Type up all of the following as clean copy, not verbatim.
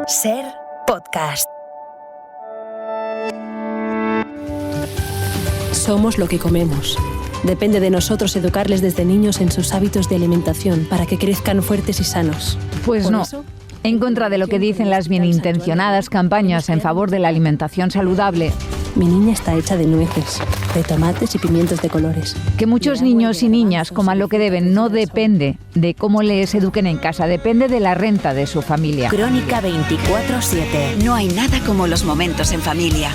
Ser podcast. Somos lo que comemos. Depende de nosotros educarles desde niños en sus hábitos de alimentación para que crezcan fuertes y sanos. Pues no. En contra de lo que dicen las bienintencionadas campañas en favor de la alimentación saludable, mi niña está hecha de nueces, de tomates y pimientos de colores. Que muchos niños y niñas coman lo que deben no depende de cómo les eduquen en casa, depende de la renta de su familia. Crónica 24/7. No hay nada como los momentos en familia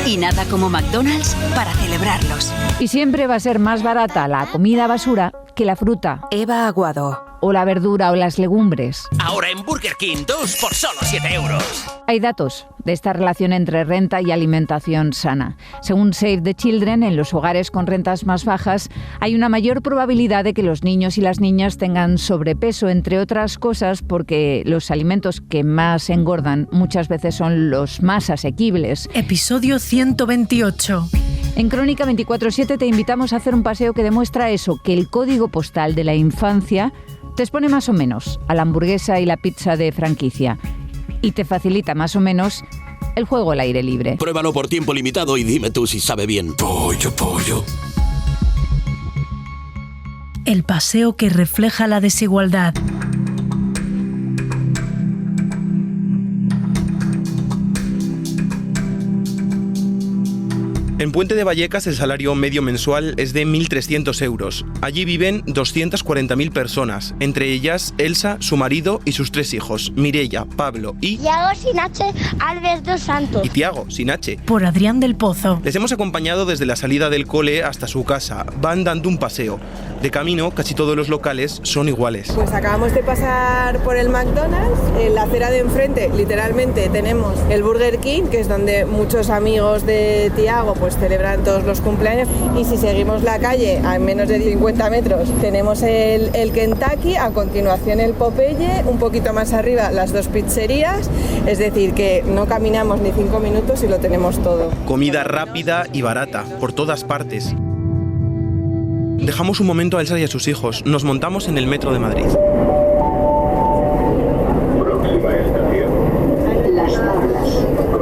y nada como McDonald's para celebrarlos. Y siempre va a ser más barata la comida basura que la fruta. Eva Aguado. O la verdura o las legumbres. Ahora en Burger King, 2 por solo 7 euros. Hay datos de esta relación entre renta y alimentación sana. Según Save the Children, en los hogares con rentas más bajas hay una mayor probabilidad de que los niños y las niñas tengan sobrepeso, entre otras cosas porque los alimentos que más engordan muchas veces son los más asequibles. Episodio 128. En Crónica 24/7 te invitamos a hacer un paseo que demuestra eso, que el código postal de la infancia te expone más o menos a la hamburguesa y la pizza de franquicia y te facilita más o menos el juego al aire libre. Pruébalo por tiempo limitado y dime tú si sabe bien. Pollo. El paseo que refleja la desigualdad. En Puente de Vallecas el salario medio mensual es de 1.300 euros. Allí viven 240.000 personas, entre ellas Elsa, su marido y sus 3 hijos, Mireia, Pablo y... Tiago Sinache Alves dos Santos. Y Tiago Sinache. Por Adrián del Pozo. Les hemos acompañado desde la salida del cole hasta su casa. Van dando un paseo. De camino, casi todos los locales son iguales. Pues acabamos de pasar por el McDonald's. En la acera de enfrente, literalmente, tenemos el Burger King, que es donde muchos amigos de Tiago pues celebran todos los cumpleaños. Y si seguimos la calle a menos de 50 metros, tenemos el Kentucky, a continuación el Popeye, un poquito más arriba las 2 pizzerías. Es decir, que no caminamos ni 5 minutos y lo tenemos todo. Comida rápida y barata, por todas partes. Dejamos un momento a Elsa y a sus hijos. Nos montamos en el metro de Madrid. Próxima estación, Las Tablas.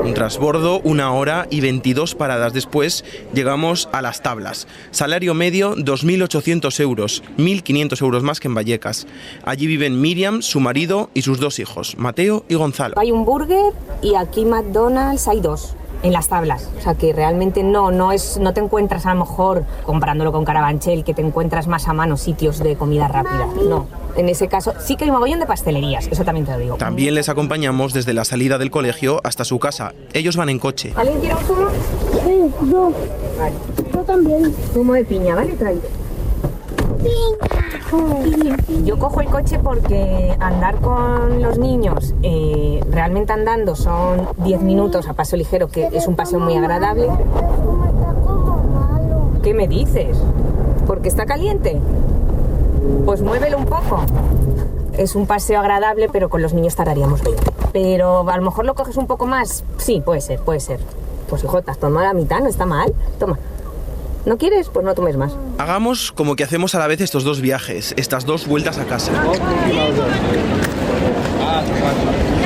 Un transbordo, 1 hora y 22 paradas después, llegamos a Las Tablas. Salario medio, 2.800 euros, 1.500 euros más que en Vallecas. Allí viven Miriam, su marido y sus 2 hijos, Mateo y Gonzalo. Hay un burger y aquí McDonald's hay 2. En Las Tablas, o sea que realmente no te encuentras a lo mejor comparándolo con Carabanchel, que te encuentras más a mano sitios de comida rápida, no. En ese caso sí que hay un mogollón de pastelerías, eso también te lo digo. También les acompañamos desde la salida del colegio hasta su casa. Ellos van en coche. ¿Alguien quiere un zumo? Sí, yo. Vale. Yo también. Zumo de piña, ¿vale? Trae. Yo cojo el coche porque andar con los niños, realmente andando son 10 minutos a paso ligero, que es un paseo muy agradable. ¿Qué me dices? ¿Porque está caliente? Pues muévelo un poco. Es un paseo agradable, pero con los niños tardaríamos 20. Pero a lo mejor lo coges un poco más. Sí, puede ser. Pues hijo, te has tomado la mitad, no está mal. Toma. ¿No quieres? Pues no tomes más. Hagamos como que hacemos a la vez estos 2 viajes, estas 2 vueltas a casa.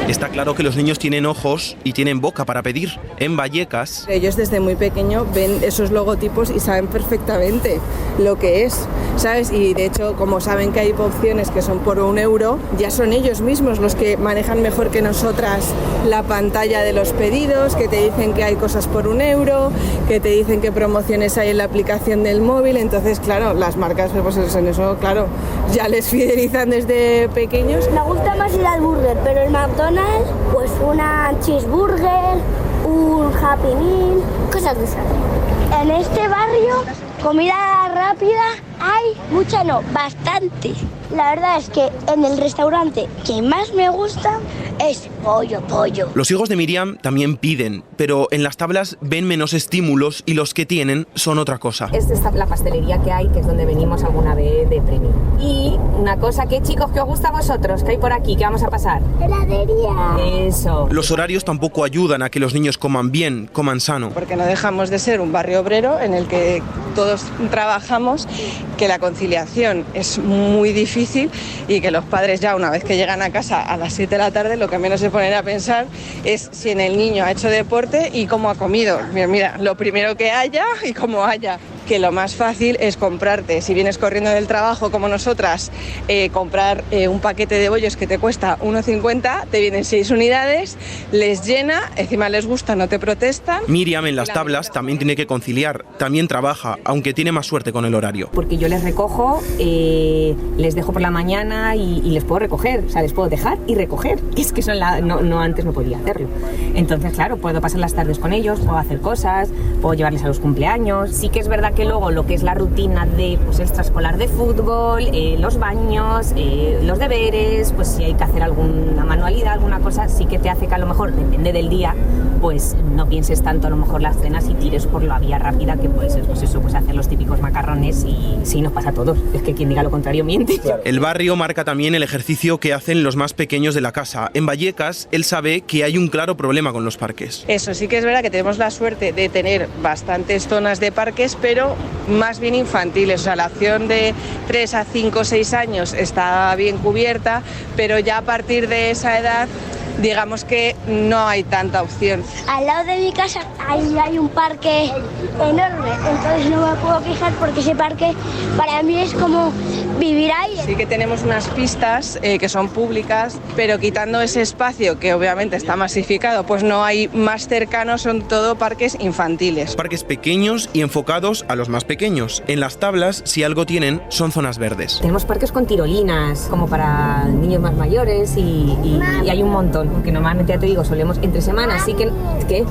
Está claro que los niños tienen ojos y tienen boca para pedir. En Vallecas... Ellos desde muy pequeño ven esos logotipos y saben perfectamente lo que es, ¿sabes? Y de hecho, como saben que hay opciones que son por 1 euro, ya son ellos mismos los que manejan mejor que nosotras la pantalla de los pedidos, que te dicen que hay cosas por 1 euro, que te dicen qué promociones hay en la aplicación del móvil. Entonces, claro, las marcas, pues en eso, claro, ya les fidelizan desde pequeños. Me gusta más ir al burger, pero el McDonald's, pues una cheeseburger, un Happy Meal, cosas de esas. En este barrio, comida rápida hay mucha, no, bastante. La verdad es que en el restaurante que más me gusta es pollo. Los hijos de Miriam también piden, pero en Las Tablas ven menos estímulos y los que tienen son otra cosa. Esta es la pastelería que hay, que es donde venimos alguna vez de premio. Y una cosa que, chicos, que os gusta a vosotros, que hay por aquí, que vamos a pasar. Heladería. Eso. Los horarios tampoco ayudan a que los niños coman bien, coman sano. Porque no dejamos de ser un barrio obrero en el que todos trabajamos que la conciliación es muy difícil y que los padres ya una vez que llegan a casa a las 7 de la tarde lo que menos se ponen a pensar es si en el niño ha hecho deporte y cómo ha comido. Mira, lo primero que haya y cómo haya. Que lo más fácil es comprarte, si vienes corriendo del trabajo como nosotras, comprar un paquete de bollos que te cuesta 1,50, te vienen 6 unidades, les llena, encima les gusta, no te protestan. Miriam en las tablas también tiene que conciliar, también trabaja, aunque tiene más suerte con el horario. Porque yo les recojo, les dejo por la mañana y les puedo recoger, o sea, les puedo dejar y recoger, que es que son no antes no podía hacerlo. Entonces, claro, puedo pasar las tardes con ellos, puedo hacer cosas, puedo llevarles a los cumpleaños. Sí que es verdad que luego lo que es la rutina de pues, extraescolar de fútbol, los baños, los deberes, pues si hay que hacer alguna manualidad, alguna cosa, sí que te hace que a lo mejor, depende del día, pues no pienses tanto a lo mejor las cenas y tires por la vía rápida que puede ser pues hacer los típicos macarrones y sí, nos pasa a todos. Es que quien diga lo contrario miente. El barrio marca también el ejercicio que hacen los más pequeños de la casa. En Vallecas, él sabe que hay un claro problema con los parques. Eso sí que es verdad que tenemos la suerte de tener bastantes zonas de parques, pero más bien infantiles. O sea, la opción de 3 a 5 6 años está bien cubierta, pero ya a partir de esa edad digamos que no hay tanta opción. Al lado de mi casa ahí hay un parque enorme, entonces no me puedo quejar porque ese parque para mí es como vivir ahí. Sí que tenemos unas pistas que son públicas, pero quitando ese espacio que obviamente está masificado, pues no hay más cercanos, son todo parques infantiles. Parques pequeños y enfocados a los más pequeños. En las tablas, si algo tienen, son zonas verdes. Tenemos parques con tirolinas, como para niños más mayores y hay un montón. Porque normalmente, ya te digo, solemos entre semanas, así que... ¿Qué?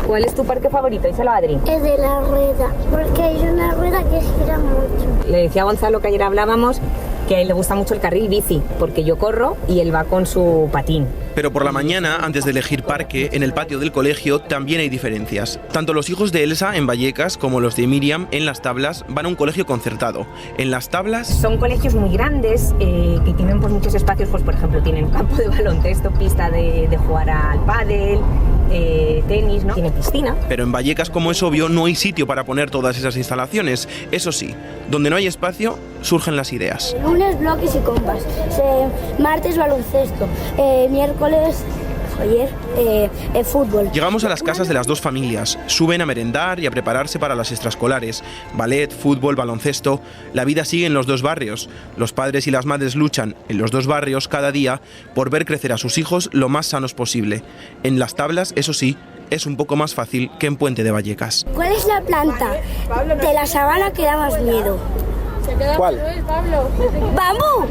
¿Cuál es tu parque favorito? Díselo a Adri. Es de la rueda, porque hay una rueda que gira mucho. Le decía a Gonzalo que ayer hablábamos que a él le gusta mucho el carril bici, porque yo corro y él va con su patín. Pero por la mañana, antes de elegir parque, en el patio del colegio también hay diferencias. Tanto los hijos de Elsa en Vallecas como los de Miriam en Las Tablas van a un colegio concertado. En Las Tablas... Son colegios muy grandes que tienen pues, muchos espacios, pues por ejemplo tienen un campo de baloncesto, pista de jugar al pádel, tenis, ¿no? Tiene piscina. Pero en Vallecas, como es obvio, no hay sitio para poner todas esas instalaciones. Eso sí, donde no hay espacio, surgen las ideas. Lunes bloques y compas, martes baloncesto, miércoles fútbol. Llegamos a las casas de las dos familias, suben a merendar y a prepararse para las extraescolares, ballet, fútbol, baloncesto. La vida sigue en los dos barrios. Los padres y las madres luchan en los dos barrios cada día por ver crecer a sus hijos lo más sanos posible. En Las Tablas, eso sí, es un poco más fácil que en Puente de Vallecas. ¿Cuál es la planta de la sabana que da más miedo? ¿Cuál? ¡Bambú!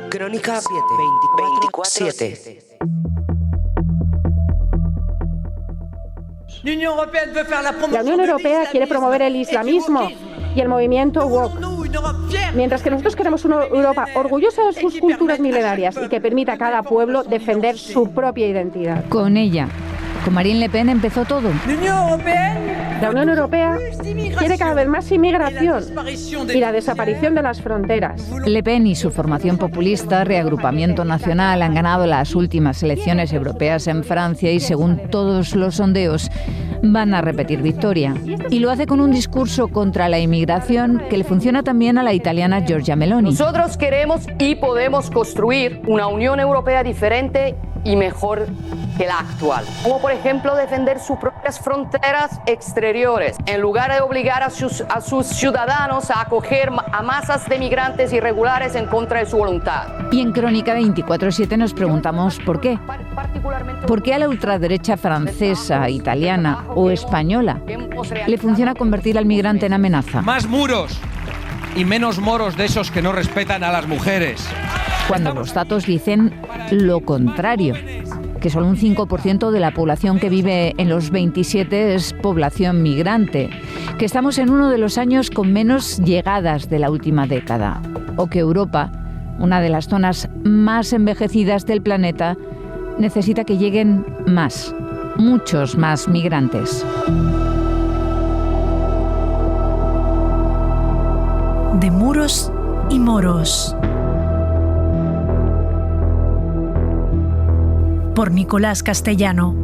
Crónica 24/7. La Unión Europea quiere promover el islamismo y el movimiento woke, mientras que nosotros queremos una Europa orgullosa de sus culturas milenarias y que permita a cada pueblo defender su propia identidad. Con ella, con Marine Le Pen, empezó todo. La Unión Europea quiere cada vez más inmigración y la desaparición de las fronteras. Le Pen y su formación populista, Reagrupamiento Nacional, han ganado las últimas elecciones europeas en Francia y, según todos los sondeos, van a repetir victoria. Y lo hace con un discurso contra la inmigración que le funciona también a la italiana Giorgia Meloni. Nosotros queremos y podemos construir una Unión Europea diferente y mejor que la actual. Como por ejemplo defender sus propias fronteras exteriores, en lugar de obligar a sus ciudadanos a acoger a masas de migrantes irregulares en contra de su voluntad. Y en Crónica 24/7 nos preguntamos por qué. ¿Por qué a la ultraderecha francesa, italiana o española le funciona convertir al migrante en amenaza? Más muros y menos moros de esos que no respetan a las mujeres. Cuando los datos dicen lo contrario, que solo un 5% de la población que vive en los 27 es población migrante, que estamos en uno de los años con menos llegadas de la última década, o que Europa, una de las zonas más envejecidas del planeta, necesita que lleguen más, muchos más migrantes. de muros y moros. Por Nicolás Castellano.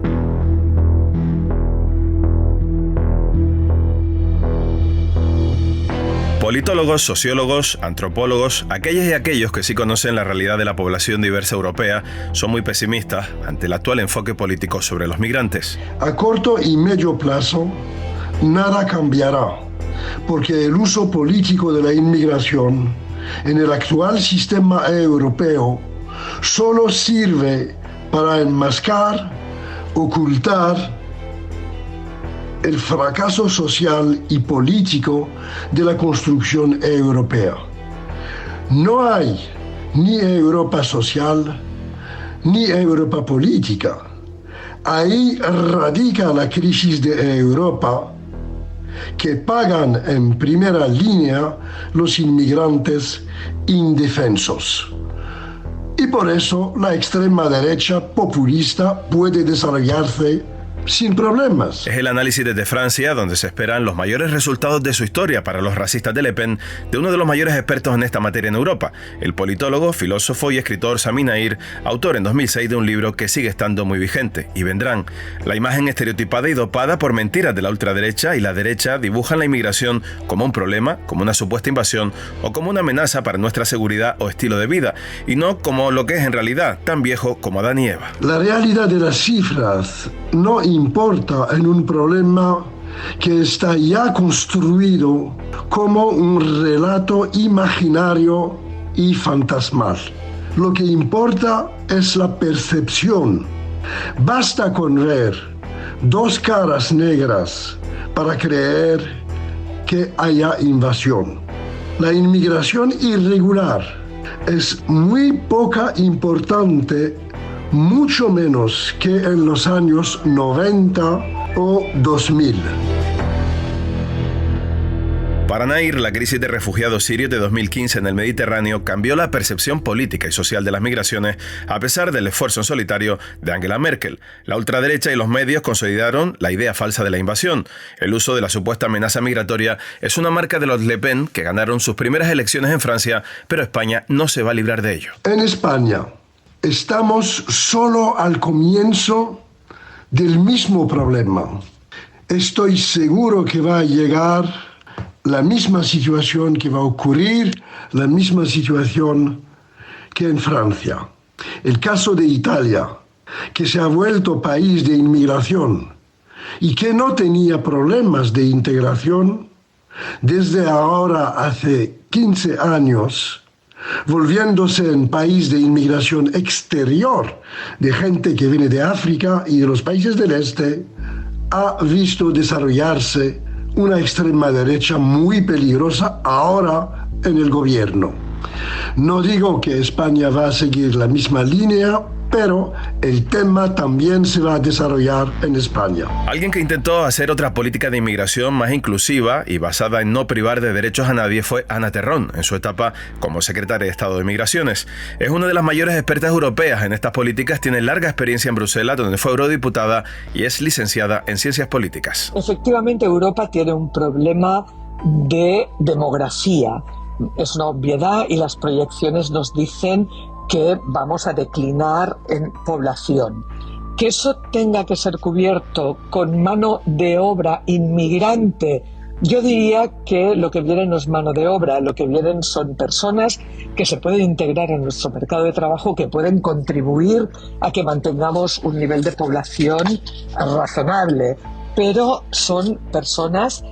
Politólogos, sociólogos, antropólogos, aquellas y aquellos que sí conocen la realidad de la población diversa europea, son muy pesimistas ante el actual enfoque político sobre los migrantes. A corto y medio plazo, nada cambiará, porque el uso político de la inmigración en el actual sistema europeo solo sirve para enmascarar, ocultar el fracaso social y político de la construcción europea. No hay ni Europa social ni Europa política. Ahí radica la crisis de Europa, que pagan en primera línea los inmigrantes indefensos. Y por eso la extrema derecha populista puede desarrollarse sin problemas. Es el análisis desde Francia, donde se esperan los mayores resultados de su historia para los racistas de Le Pen, de uno de los mayores expertos en esta materia en Europa, el politólogo, filósofo y escritor Sami Naïr, autor en 2006 de un libro que sigue estando muy vigente, Y vendrán. La imagen estereotipada y dopada por mentiras de la ultraderecha y la derecha dibujan la inmigración como un problema, como una supuesta invasión o como una amenaza para nuestra seguridad o estilo de vida, y no como lo que es en realidad, tan viejo como Adán y Eva. La realidad de las cifras no importa en un problema que está ya construido como un relato imaginario y fantasmal. Lo que importa es la percepción. Basta con ver dos caras negras para creer que haya invasión. La inmigración irregular es muy poco importante, mucho menos que en los años 90 o 2000. Para Naïr, la crisis de refugiados sirios de 2015 en el Mediterráneo cambió la percepción política y social de las migraciones, a pesar del esfuerzo en solitario de Angela Merkel. La ultraderecha y los medios consolidaron la idea falsa de la invasión. El uso de la supuesta amenaza migratoria es una marca de los Le Pen, que ganaron sus primeras elecciones en Francia, pero España no se va a librar de ello. En España estamos solo al comienzo del mismo problema. Estoy seguro que va a llegar la misma situación, que va a ocurrir la misma situación que en Francia. El caso de Italia, que se ha vuelto país de inmigración y que no tenía problemas de integración, desde ahora hace 15 años, volviéndose en país de inmigración exterior de gente que viene de África y de los países del este, ha visto desarrollarse una extrema derecha muy peligrosa ahora en el gobierno. No digo que España va a seguir la misma línea, pero el tema también se va a desarrollar en España. Alguien que intentó hacer otra política de inmigración más inclusiva y basada en no privar de derechos a nadie fue Ana Terrón, en su etapa como secretaria de Estado de Migraciones. Es una de las mayores expertas europeas en estas políticas, tiene larga experiencia en Bruselas, donde fue eurodiputada, y es licenciada en Ciencias Políticas. Efectivamente, Europa tiene un problema de demografía. Es una obviedad y las proyecciones nos dicen que vamos a declinar en población. Que eso tenga que ser cubierto con mano de obra inmigrante, yo diría que lo que viene no es mano de obra, lo que vienen son personas que se pueden integrar en nuestro mercado de trabajo, que pueden contribuir a que mantengamos un nivel de población razonable, pero son personas.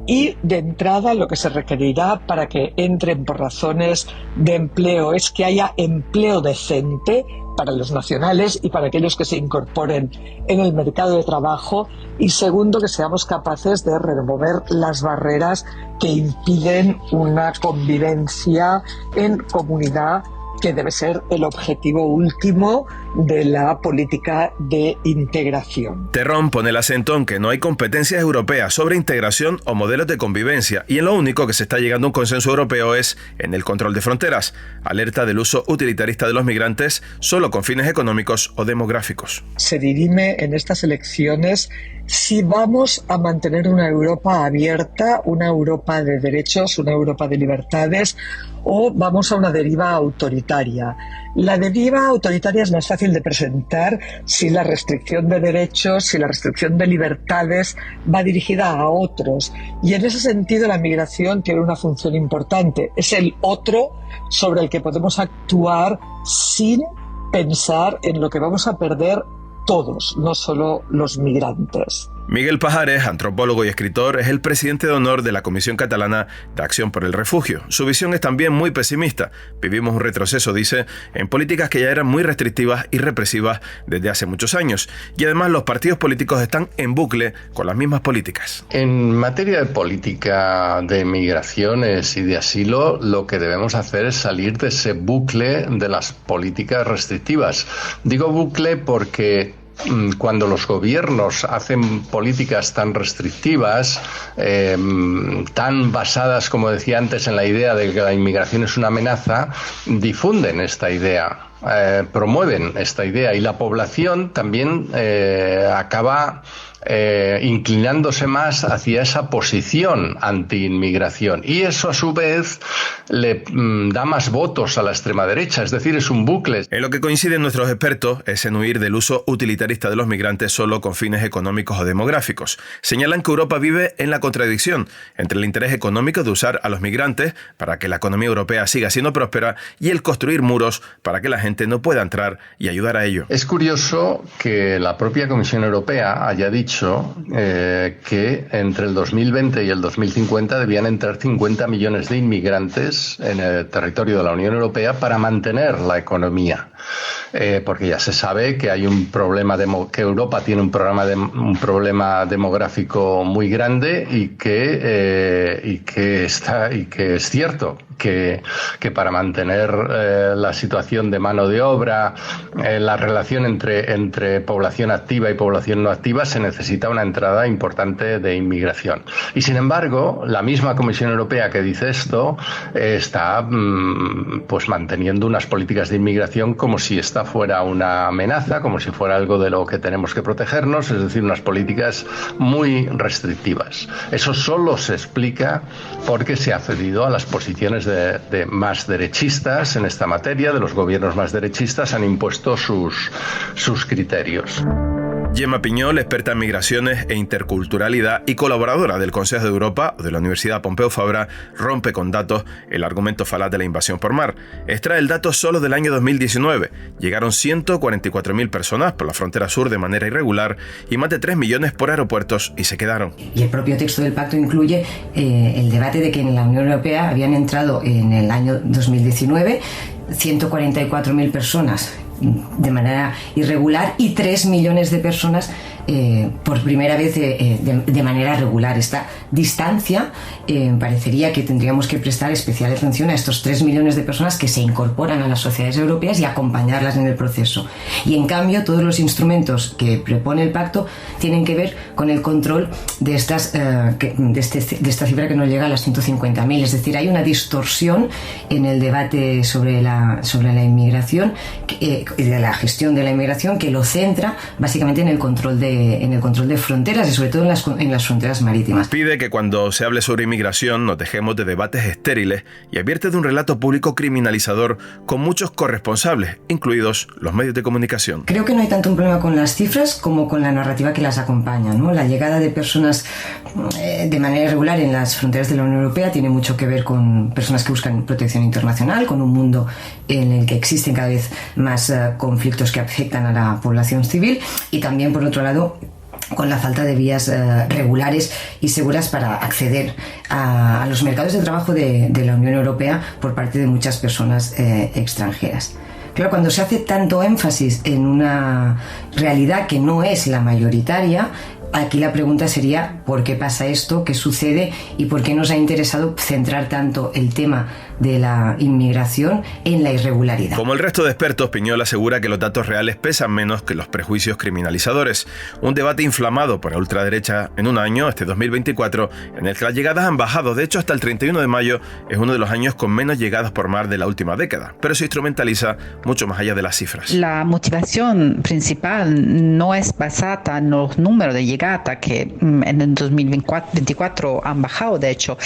Y de entrada lo que se requerirá para que entren por razones de empleo es que haya empleo decente para los nacionales y para aquellos que se incorporen en el mercado de trabajo, y segundo, que seamos capaces de remover las barreras que impiden una convivencia en comunidad que debe ser el objetivo último de la política de integración. Terrón pone el acento en que no hay competencias europeas sobre integración o modelos de convivencia y en lo único que se está llegando a un consenso europeo es en el control de fronteras. Alerta del uso utilitarista de los migrantes solo con fines económicos o demográficos. Se dirime en estas elecciones si vamos a mantener una Europa abierta, una Europa de derechos, una Europa de libertades, o vamos a una deriva autoritaria. La deriva autoritaria es más fácil de presentar si la restricción de derechos, si la restricción de libertades va dirigida a otros. Y en ese sentido la migración tiene una función importante. Es el otro sobre el que podemos actuar sin pensar en lo que vamos a perder todos, no solo los migrantes. Miguel Pajares, antropólogo y escritor, es el presidente de honor de la Comisión Catalana de Acción por el Refugio. Su visión es también muy pesimista. Vivimos un retroceso, dice, en políticas que ya eran muy restrictivas y represivas desde hace muchos años. Y además los partidos políticos están en bucle con las mismas políticas. En materia de política de migraciones y de asilo, lo que debemos hacer es salir de ese bucle de las políticas restrictivas. Digo bucle porque cuando los gobiernos hacen políticas tan restrictivas, tan basadas, como decía antes, en la idea de que la inmigración es una amenaza, difunden esta idea, promueven esta idea y la población también acaba inclinándose más hacia esa posición anti-inmigración y eso a su vez le da más votos a la extrema derecha, es decir, es un bucle. En lo que coinciden nuestros expertos es en huir del uso utilitarista de los migrantes solo con fines económicos o demográficos. Señalan que Europa vive en la contradicción entre el interés económico de usar a los migrantes para que la economía europea siga siendo próspera y el construir muros para que la gente no pueda entrar y ayudar a ello. Es curioso que la propia Comisión Europea haya dicho que entre el 2020 y el 2050 debían entrar 50 millones de inmigrantes en el territorio de la Unión Europea para mantener la economía. Porque ya se sabe que hay un problema que Europa tiene un problema demográfico muy grande y que es cierto que para mantener la situación de mano de obra, la relación entre población activa y población no activa, se necesita una entrada importante de inmigración. Y sin embargo, la misma Comisión Europea que dice esto está pues manteniendo unas políticas de inmigración como si esta fuera una amenaza, como si fuera algo de lo que tenemos que protegernos, es decir, unas políticas muy restrictivas. Eso solo se explica porque se ha cedido a las posiciones de más derechistas en esta materia, de los gobiernos más derechistas han impuesto sus criterios. Gemma Piñol, experta en migraciones e interculturalidad y colaboradora del Consejo de Europa o de la Universidad Pompeu Fabra, rompe con datos el argumento falaz de la invasión por mar. Extrae el dato solo del año 2019. Llegaron 144.000 personas por la frontera sur de manera irregular y más de 3 millones por aeropuertos y se quedaron. Y el propio texto del pacto incluye el debate de que en la Unión Europea habían entrado en el año 2019 144.000 personas de manera irregular y 3 millones de personas por primera vez de manera regular. Esta distancia parecería que tendríamos que prestar especial atención a estos 3 millones de personas que se incorporan a las sociedades europeas y acompañarlas en el proceso. Y en cambio todos los instrumentos que propone el pacto tienen que ver con el control de esta cifra que nos llega a las 150.000. Es decir, hay una distorsión en el debate sobre la inmigración, de la gestión de la inmigración, que lo centra básicamente en el control de fronteras y sobre todo en las fronteras marítimas. Pide que cuando se hable sobre inmigración nos dejemos de debates estériles y advierte de un relato público criminalizador con muchos corresponsables, incluidos los medios de comunicación. Creo que no hay tanto un problema con las cifras como con la narrativa que las acompaña, ¿no? La llegada de personas de manera irregular en las fronteras de la Unión Europea tiene mucho que ver con personas que buscan protección internacional, con un mundo en el que existen cada vez más conflictos que afectan a la población civil y también, por otro lado, con la falta de vías regulares y seguras para acceder a los mercados de trabajo de la Unión Europea por parte de muchas personas extranjeras. Claro, cuando se hace tanto énfasis en una realidad que no es la mayoritaria, aquí la pregunta sería ¿por qué pasa esto? ¿Qué sucede? ¿Y por qué nos ha interesado centrar tanto el tema de la inmigración en la irregularidad. Como el resto de expertos, Piñol asegura que los datos reales pesan menos que los prejuicios criminalizadores. Un debate inflamado por la ultraderecha en un año, este 2024, en el que las llegadas han bajado. De hecho, hasta el 31 de mayo es uno de los años con menos llegadas por mar de la última década, pero se instrumentaliza mucho más allá de las cifras. La motivación principal no es basada en los números de llegada que en el 2024 han bajado, de hecho,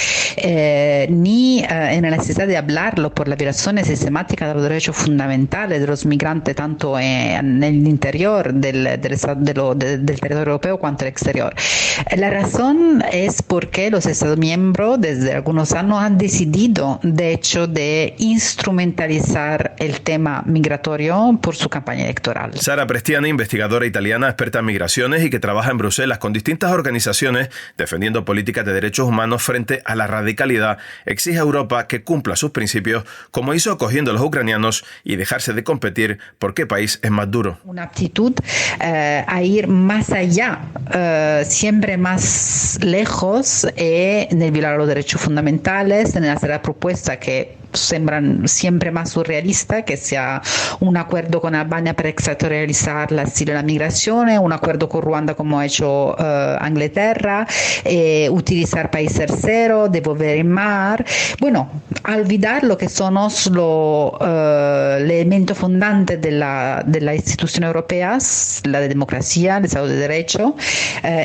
ni en la necesidad de hablarlo por la violación sistemática de los derechos fundamentales de los migrantes, tanto en el interior del territorio europeo cuanto el exterior. La razón es porque los Estados miembros desde algunos años han decidido, de hecho, de instrumentalizar el tema migratorio por su campaña electoral. Sara Prestiani, investigadora italiana experta en migraciones y que trabaja en Bruselas con distintas organizaciones defendiendo políticas de derechos humanos frente a la radicalidad, exige a Europa que cumpla sus principios, como hizo acogiendo a los ucranianos, y dejarse de competir por qué país es más duro. Una actitud a ir más allá, siempre más lejos, en el violar los derechos fundamentales, en hacer la propuesta que sembran siempre más surrealista, que sea un acuerdo con Albania para extraterritorializar el asilo y la migración, un acuerdo con Ruanda como ha hecho Inglaterra, utilizar país tercero, devolver el mar. Bueno, olvidar lo que son los elementos fundantes de las instituciones europeas, la de democracia, el Estado de Derecho,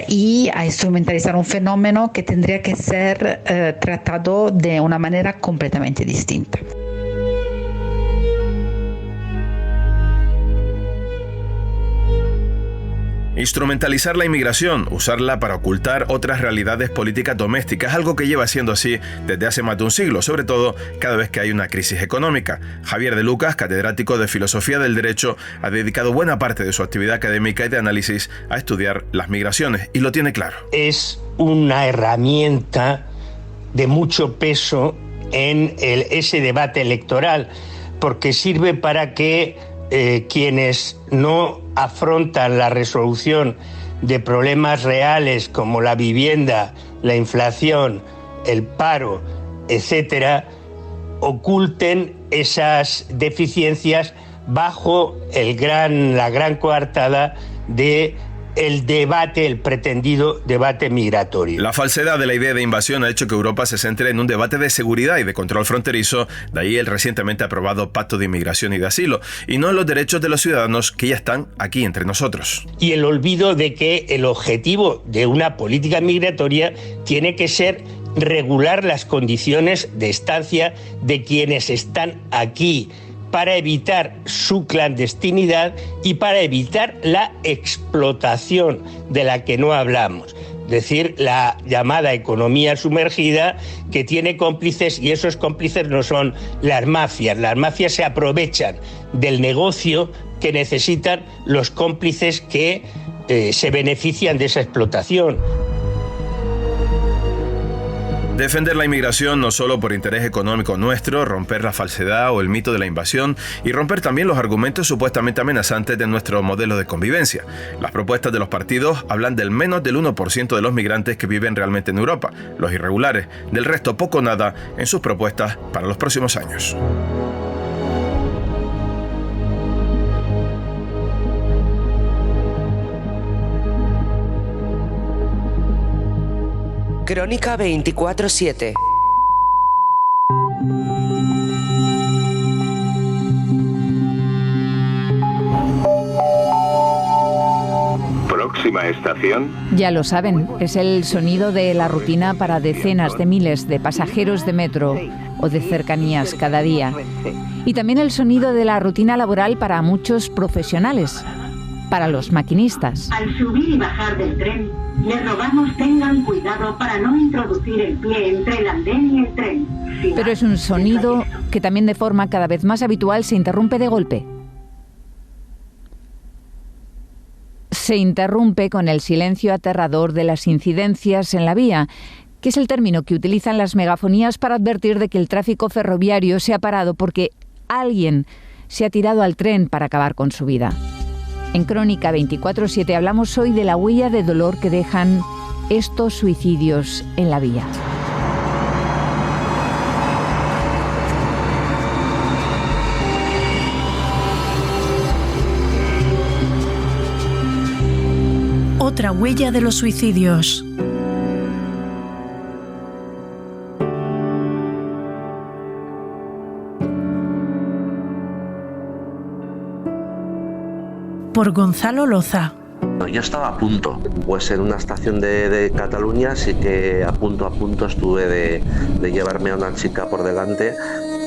y a instrumentalizar un fenómeno que tendría que ser tratado de una manera completamente distinta. Instrumentalizar la inmigración, usarla para ocultar otras realidades políticas domésticas, algo que lleva siendo así desde hace más de un siglo, sobre todo cada vez que hay una crisis económica. Javier de Lucas, catedrático de Filosofía del Derecho, ha dedicado buena parte de su actividad académica y de análisis a estudiar las migraciones, y lo tiene claro. Es una herramienta de mucho peso en ese debate electoral, porque sirve para que quienes no afrontan la resolución de problemas reales como la vivienda, la inflación, el paro, etcétera, oculten esas deficiencias bajo la gran coartada de el debate, el pretendido debate migratorio. La falsedad de la idea de invasión ha hecho que Europa se centre en un debate de seguridad y de control fronterizo, de ahí el recientemente aprobado Pacto de Inmigración y de Asilo, y no en los derechos de los ciudadanos que ya están aquí entre nosotros. Y el olvido de que el objetivo de una política migratoria tiene que ser regular las condiciones de estancia de quienes están aquí, para evitar su clandestinidad y para evitar la explotación de la que no hablamos. Es decir, la llamada economía sumergida, que tiene cómplices, y esos cómplices no son las mafias. Las mafias se aprovechan del negocio que necesitan los cómplices que se benefician de esa explotación. Defender la inmigración no solo por interés económico nuestro, romper la falsedad o el mito de la invasión y romper también los argumentos supuestamente amenazantes de nuestro modelo de convivencia. Las propuestas de los partidos hablan del menos del 1% de los migrantes que viven realmente en Europa, los irregulares, del resto poco o nada en sus propuestas para los próximos años. Crónica 24/7. Próxima estación. Ya lo saben, es el sonido de la rutina para decenas de miles de pasajeros de metro o de cercanías cada día. Y también el sonido de la rutina laboral para muchos profesionales, para los maquinistas. Al subir y bajar del tren, les rogamos tengan cuidado para no introducir el pie entre el andén y el tren. Pero es un sonido que también de forma cada vez más habitual se interrumpe de golpe. Se interrumpe con el silencio aterrador de las incidencias en la vía, que es el término que utilizan las megafonías para advertir de que el tráfico ferroviario se ha parado porque alguien se ha tirado al tren para acabar con su vida. En Crónica 24/7 hablamos hoy de la huella de dolor que dejan estos suicidios en la vía. Otra huella de los suicidios. Por Gonzalo Loza. Yo estaba a punto, pues en una estación de Cataluña sí que a punto estuve de llevarme a una chica por delante,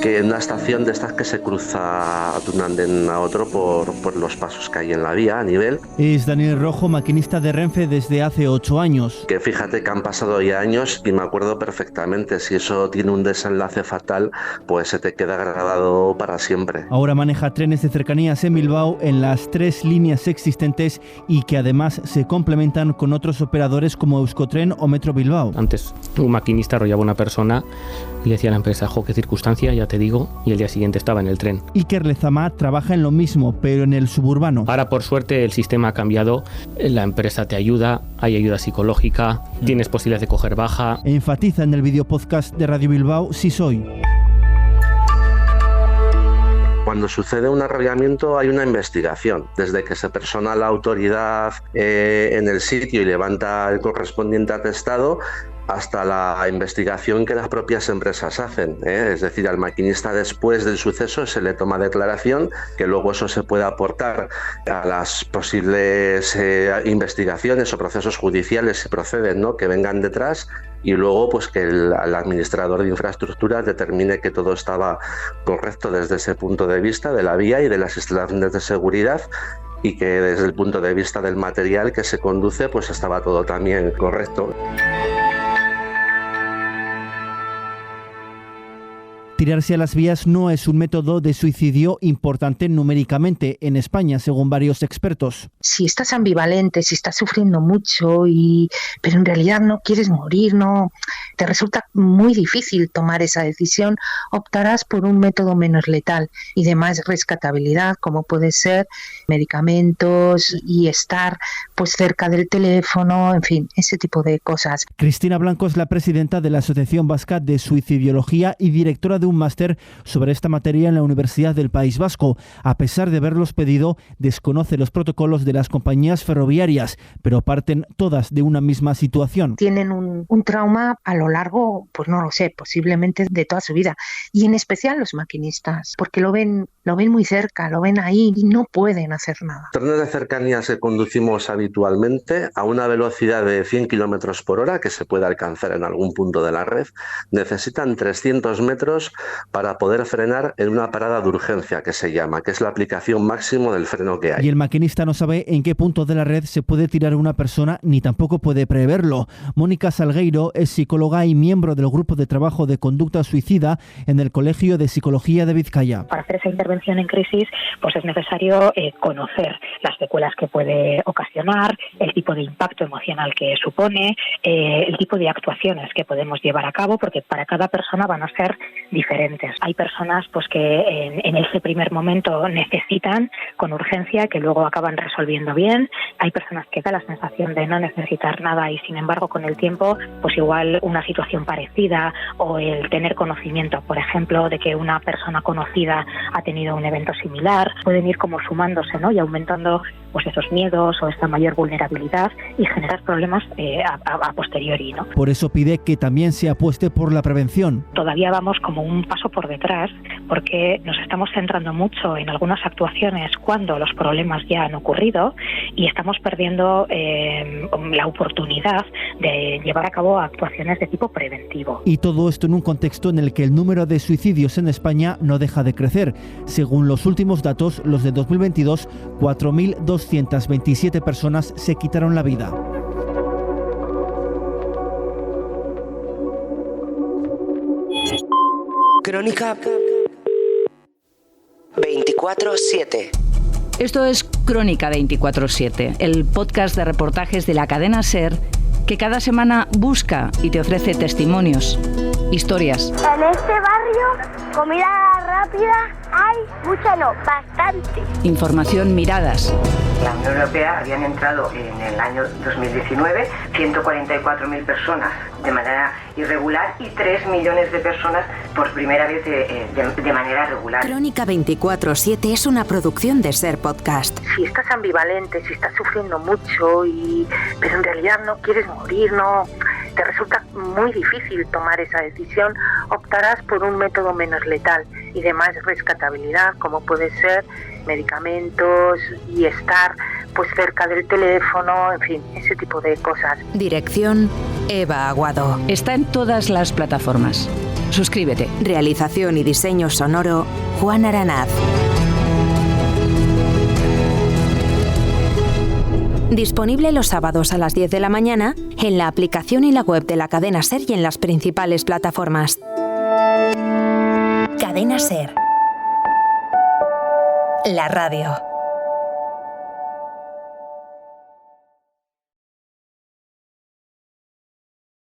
que en una estación de estas que se cruza de un andén a otro por los pasos que hay en la vía a nivel. Es Daniel Rojo, maquinista de Renfe desde hace 8 años. Que fíjate que han pasado ya años y me acuerdo perfectamente, si eso tiene un desenlace fatal, pues se te queda grabado para siempre. Ahora maneja trenes de cercanías en Bilbao en las 3 líneas existentes y que además se complementan con otros operadores como Euskotren o Metro Bilbao. Antes un maquinista arrollaba a una persona y le decía a la empresa, jo, qué circunstancia, ya te digo, y el día siguiente estaba en el tren. Iker Lezama trabaja en lo mismo, pero en el suburbano. Ahora, por suerte, el sistema ha cambiado, la empresa te ayuda, hay ayuda psicológica, tienes posibilidad de coger baja. Enfatiza en el videopodcast de Radio Bilbao, Sí Soy. Cuando sucede un arrollamiento hay una investigación, desde que se persona la autoridad en el sitio y levanta el correspondiente atestado, hasta la investigación que las propias empresas hacen, Es decir, al maquinista después del suceso se le toma declaración, que luego eso se puede aportar a las posibles investigaciones o procesos judiciales si proceden, ¿no?, que vengan detrás, y luego pues que el administrador de infraestructuras determine que todo estaba correcto desde ese punto de vista de la vía y de las instalaciones de seguridad, y que desde el punto de vista del material que se conduce pues estaba todo también correcto. Tirarse a las vías no es un método de suicidio importante numéricamente en España, según varios expertos. Si estás ambivalente, si estás sufriendo mucho, pero en realidad no quieres morir, no te resulta muy difícil tomar esa decisión, optarás por un método menos letal y de más rescatabilidad, como puede ser medicamentos y estar pues cerca del teléfono, en fin, ese tipo de cosas. Cristina Blanco es la presidenta de la Asociación Vasca de Suicidología y directora de un máster sobre esta materia en la Universidad del País Vasco. A pesar de haberlos pedido, desconoce los protocolos de las compañías ferroviarias, pero parten todas de una misma situación. Tienen un trauma a lo largo, pues no lo sé, posiblemente de toda su vida, y en especial los maquinistas, porque lo ven muy cerca, lo ven ahí y no pueden hacer nada. Trenes de cercanías que conducimos habitualmente a una velocidad de 100 km por hora, que se puede alcanzar en algún punto de la red, necesitan 300 metros para poder frenar en una parada de urgencia, que se llama, que es la aplicación máximo del freno que hay. Y el maquinista no sabe en qué punto de la red se puede tirar una persona ni tampoco puede preverlo. Mónica Salgueiro es psicóloga y miembro del grupo de trabajo de conducta suicida en el Colegio de Psicología de Vizcaya. Para hacer esa intervención en crisis, pues es necesario conocer las secuelas que puede ocasionar, el tipo de impacto emocional que supone, el tipo de actuaciones que podemos llevar a cabo, porque para cada persona van a ser diferentes. Hay personas pues que en ese primer momento necesitan con urgencia, que luego acaban resolviendo bien. Hay personas que da la sensación de no necesitar nada y sin embargo con el tiempo pues igual una situación parecida o el tener conocimiento, por ejemplo, de que una persona conocida ha tenido un evento similar, pueden ir como sumándose, ¿no?, y aumentando pues esos miedos o esta mayor vulnerabilidad y generar problemas a posteriori, ¿no? Por eso pide que también se apueste por la prevención. Todavía vamos como un paso por detrás porque nos estamos centrando mucho en algunas actuaciones cuando los problemas ya han ocurrido y estamos perdiendo la oportunidad de llevar a cabo actuaciones de tipo preventivo. Y todo esto en un contexto en el que el número de suicidios en España no deja de crecer. Según los últimos datos, los de 2022, 4.227 personas se quitaron la vida. Crónica 24/7. Esto es Crónica 24/7, el podcast de reportajes de la cadena SER que cada semana busca y te ofrece testimonios, historias. En este barrio, comida rápida rápida hay mucha, no, bastante. Información Miradas. La Unión Europea habían entrado en el año 2019 144.000 personas de manera irregular y 3 millones de personas por primera vez de manera regular. Crónica 24/7 es una producción de Ser Podcast. Si estás ambivalente, si estás sufriendo mucho, pero en realidad no quieres morir, no te resulta muy difícil tomar esa decisión, optarás por un método menos letal y de más rescatabilidad, como puede ser medicamentos y estar pues cerca del teléfono, en fin, ese tipo de cosas. Dirección: Eva Aguado. Está en todas las plataformas. Suscríbete. Realización y diseño sonoro: Juan Aranaz. Disponible los sábados a las 10 de la mañana en la aplicación y la web de la cadena SER y en las principales plataformas. Cadena SER. La radio.